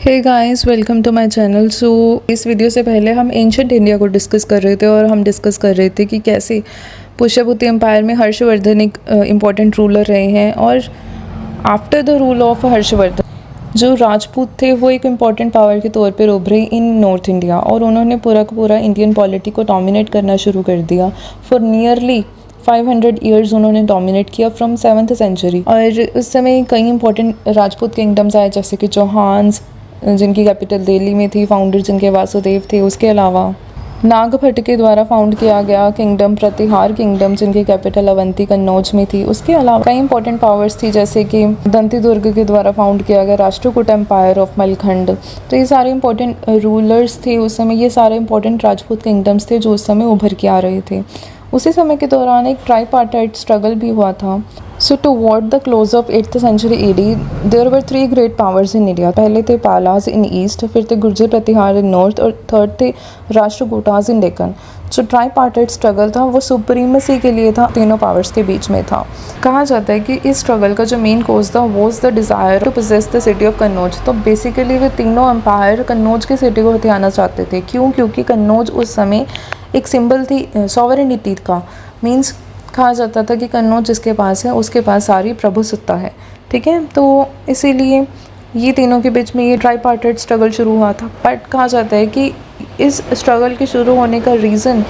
Hey guys, welcome to my channel. So इस video से पहले हम एंशंट इंडिया को डिस्कस कर रहे थे और हम डिस्कस कर रहे थे कि कैसे पुष्यभूति एम्पायर में हर्षवर्धन एक इम्पॉर्टेंट रूलर रहे हैं। और after the rule of Harshvardhan जो राजपूत थे वो एक इम्पॉर्टेंट पावर के तौर पर उभरे इन नॉर्थ इंडिया, और उन्होंने पूरा का पूरा इंडियन पॉलिटी को डोमिनेट करना शुरू कर दिया। फॉर नियरली 500 ईयर्स उन्होंने डोमिनेट किया फ्रॉम 7th सेंचुरी। और उस समय कई इंपॉर्टेंट राजपूत किंगडम्स आए, जैसे कि चौहान्स जिनकी कैपिटल दिल्ली में थी, फाउंडर जिनके वासुदेव थे। उसके अलावा नागभट्ट के द्वारा फाउंड किया गया किंगडम प्रतिहार किंगडम, जिनकी कैपिटल अवंती कन्नौज में थी। उसके अलावा कई इंपॉर्टेंट पावर्स थी, जैसे कि दंती दुर्ग के द्वारा फाउंड किया गया राष्ट्रकूट एम्पायर ऑफ मलखंड। तो ये सारे इंपॉर्टेंट रूलर्स थे उस समय, ये सारे इंपॉर्टेंट राजपूत किंगडम्स थे जो उस समय उभर के आ रहे थे। उसी समय के दौरान एक ट्राईपार्टाइट स्ट्रगल भी हुआ था। So toward the close of 8th century AD there were 3 great powers in India. पहले थे पालाज इन ईस्ट, फिर थे गुर्जर प्रतिहार इन नॉर्थ, और थर्ड थे राष्ट्रकूटाज इन डेक्कन। जो ट्राईपार्टाइट स्ट्रगल था वो सुप्रीमेसी के लिए था, तीनों पावर्स के बीच में था। कहा जाता है कि इस स्ट्रगल का जो मेन कोज था was the desire to possess the city of Kannauj. तो बेसिकली वे तीनों एम्पायर कन्नौज की सिटी को हथियाना चाहते थे। क्यों? क्योंकि कन्नौज उस समय एक सिंबल थी सॉवरेनिटी का। मीन्स कहा जाता था कि कन्नौज जिसके पास है उसके पास सारी प्रभुसत्ता है। ठीक है, तो इसीलिए ये तीनों के बीच में ये ट्राईपार्टाइट स्ट्रगल शुरू हुआ था। बट कहा जाता है कि इस स्ट्रगल के शुरू होने का रीज़न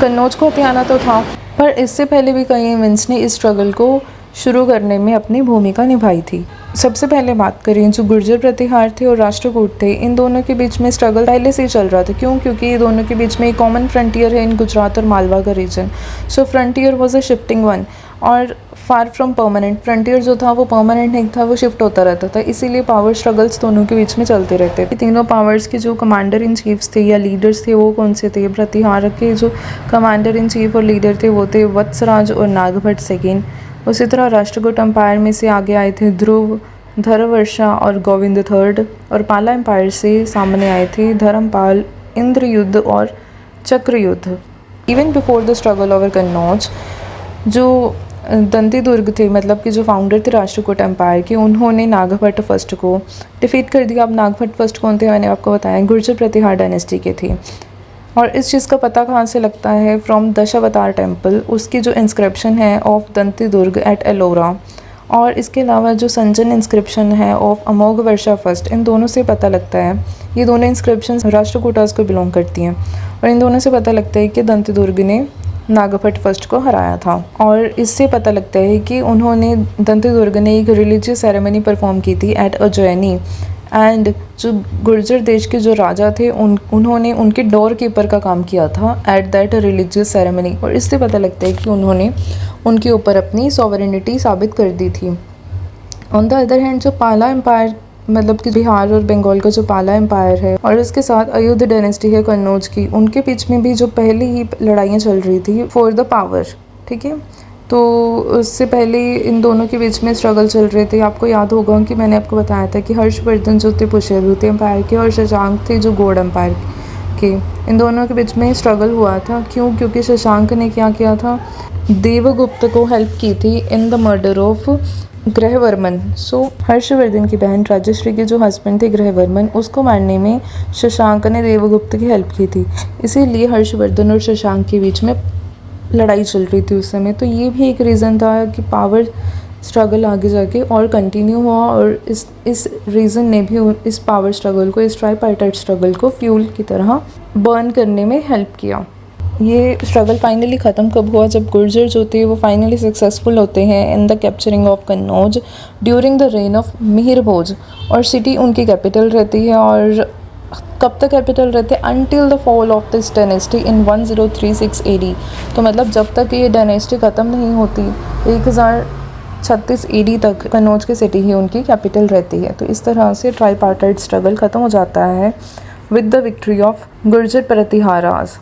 कन्नौज को हथियाना तो था, पर इससे पहले भी कई इवेंट्स ने इस स्ट्रगल को शुरू करने में अपनी भूमिका निभाई थी। सबसे पहले बात करें, जो गुर्जर प्रतिहार थे और राष्ट्रकूट थे, इन दोनों के बीच में स्ट्रगल पहले से ही चल रहा था। क्यों? क्योंकि ये दोनों के बीच में एक कॉमन फ्रंटियर है इन गुजरात और मालवा का region. So frontier was a shifting one और फार फ्रॉम परमानेंट। फ्रंटियर जो था वो परमानेंट नहीं था, वो शिफ्ट होता रहता था। इसीलिए पावर स्ट्रगल्स दोनों के बीच में चलते रहते थे। तीनों पावर्स के जो कमांडर इन चीफ्स थे या लीडर्स थे वो कौन से थे? प्रतिहार के जो कमांडर इन चीफ और लीडर थे वो थे वत्सराज और नागभट्ट सेकेंड। उसी तरह राष्ट्रकूट एम्पायर में से आगे आए थे ध्रुव, धरवर्षा और गोविंद III। और पाला एम्पायर से सामने आए थे धर्मपाल, इंद्रयुद्ध और Chakrayudha. Even before the struggle over Kannauj, जो दंती दुर्ग थे, मतलब कि जो फाउंडर थे राष्ट्रकूट एम्पायर के, उन्होंने नागभट्ट फर्स्ट को डिफीट कर दिया। अब नागभट्ट फर्स्ट कौन थे? मैंने आपको बताया, गुर्जर प्रतिहार डायनेस्टी के थे। और इस चीज़ का पता कहाँ से लगता है? फ्रॉम दशावतार टेम्पल, उसकी जो इंस्क्रिप्शन है of Dantidurga at Ellora. और इसके अलावा जो संजन इंस्क्रिप्शन है ऑफ अमोघ वर्षा फर्स्ट, इन दोनों से पता लगता है, ये दोनों इंस्क्रिप्शन राष्ट्रकूटास को बिलोंग करती हैं। और इन दोनों से पता लगता है कि दंती दुर्ग ने नागभट्ट फर्स्ट को हराया था। और इससे पता लगता है कि उन्होंने दंती दुर्ग ने एक रिलीजियस सेरेमनी परफॉर्म की थी एट उज्जैनी। एंड जो गुर्जर देश के जो राजा थे उन्होंने उनके डोर कीपर का काम किया था एट दैट रिलीजियस सेरेमनी। और इससे पता लगता है कि उन्होंने उनके ऊपर अपनी सॉवरेनिटी साबित कर दी थी। ऑन द अदर हैंड, जो पाला एम्पायर, मतलब कि बिहार और बंगाल का जो पाला एम्पायर है और उसके साथ अयोध्या डायनेस्टी है कन्नौज की, उनके बीच में भी जो पहले ही लड़ाइयाँ चल रही थी फॉर द पावर। ठीक है, तो उससे पहले इन दोनों के बीच में स्ट्रगल चल रहे थे। आपको याद होगा कि मैंने आपको बताया था कि हर्षवर्धन जो थे पुष्यभूति एम्पायर के और शशांक थे जो गौड़ एम्पायर के। इन दोनों के बीच में स्ट्रगल हुआ था। क्यों? क्योंकि शशांक ने क्या किया था? देवगुप्त को हेल्प की थी in the murder of Grahavarman. So Harshavardhana की बहन राजश्री के जो हस्बैंड थे ग्रहवर्मन, उसको मारने में शशांक ने देवगुप्त की हेल्प की थी। इसीलिए हर्षवर्धन और शशांक के बीच में लड़ाई चल रही थी उस समय। तो ये भी एक रीज़न था कि पावर स्ट्रगल आगे जाके और कंटिन्यू हुआ, और इस रीज़न ने भी इस पावर स्ट्रगल को, इस ट्राईपार्टाइट स्ट्रगल को फ्यूल की तरह बर्न करने में हेल्प किया। ये स्ट्रगल फाइनली ख़त्म कब हुआ? जब गुर्जर जो थे वो फाइनली सक्सेसफुल होते हैं in the capturing of Kannauj during the reign of Mihir Bhoj. और सिटी उनकी कैपिटल रहती है। और कब तक कैपिटल रहते हैं? Until the fall of this dynasty in 1036 AD। तो मतलब जब तक ये डायनेस्टी ख़त्म नहीं होती, 1036 AD तक कन्नौज की सिटी ही उनकी कैपिटल रहती है। तो इस तरह से ट्राईपार्टाइट स्ट्रगल ख़त्म हो जाता है with the victory of Gurjara Pratiharas.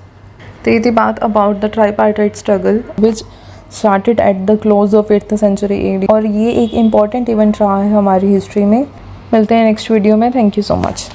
तो ये थी बात about the tripartite struggle which started at the close of 8th century AD। और ये एक इम्पॉर्टेंट इवेंट रहा है हमारी हिस्ट्री में। मिलते हैं नेक्स्ट वीडियो में। Thank you so much.